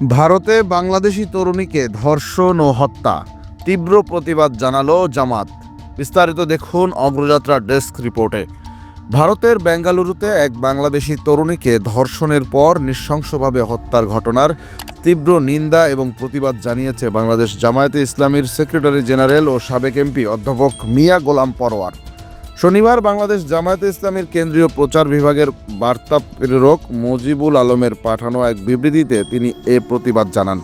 ভারতে বাংলাদেশি তরুণীকে ধর্ষণ ও হত্যা, তীব্র প্রতিবাদ জানালো জামাত। বিস্তারিত দেখুন অগ্রযাত্রা ডেস্ক রিপোর্টে। ভারতের বেঙ্গালুরুতে এক বাংলাদেশি তরুণীকে ধর্ষণের পর নৃশংসভাবে হত্যার ঘটনার তীব্র নিন্দা এবং প্রতিবাদ জানিয়েছে বাংলাদেশ জামায়াতে ইসলামীর সেক্রেটারি জেনারেল ও সাবেক এমপি অধ্যাপক মিয়া গোলাম পরোয়ার। শনিবার বাংলাদেশ জামায়াতে ইসলামীর কেন্দ্রীয় প্রচার বিভাগের বার্তা প্রেরক মুজিবুল আলমের পাঠানো এক বিবৃতিতে তিনি এ প্রতিবাদ জানান।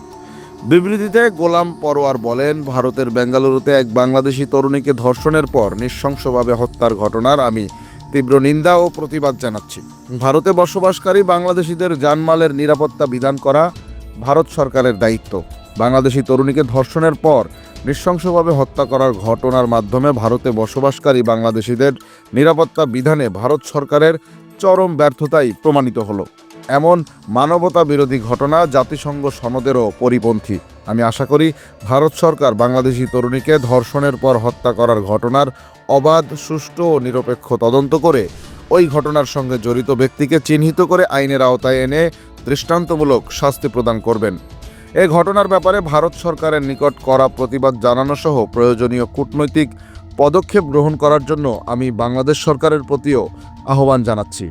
বিবৃতিতে গোলাম পরোয়ার বলেন, ভারতের বেঙ্গালুরুতে এক বাংলাদেশি তরুণীকে ধর্ষণের পর নৃশংসভাবে হত্যার ঘটনার আমি তীব্র নিন্দা ও প্রতিবাদ জানাচ্ছি। ভারতে বসবাসকারী বাংলাদেশিদের জানমালের নিরাপত্তা বিধান করা ভারত সরকারের দায়িত্ব। বাংলাদেশি তরুণীকে ধর্ষণের পর নৃশংসভাবে হত্যা করার ঘটনার মাধ্যমে ভারতে বসবাসকারী বাংলাদেশিদের নিরাপত্তা বিধানে ভারত সরকারের চরম ব্যর্থতাই প্রমাণিত হলো। এমন মানবতা বিরোধী ঘটনা জাতিসংঘ সনদেরও পরিপন্থী। আমি আশা করি ভারত সরকার বাংলাদেশি তরুণীকে ধর্ষণের পর হত্যা করার ঘটনার অবাধ, সুষ্ঠু ও নিরপেক্ষ তদন্ত করে ওই ঘটনার সঙ্গে জড়িত ব্যক্তিকে চিহ্নিত করে আইনের আওতায় এনে দৃষ্টান্তমূলক শাস্তি প্রদান করবেন। এই ঘটনার ব্যাপারে ভারত সরকারের নিকট কড়া প্রতিবাদ জানানো সহ প্রয়োজনীয় কূটনৈতিক পদক্ষেপ গ্রহণ করার জন্য আমি বাংলাদেশ সরকারের প্রতিও আহ্বান জানাচ্ছি।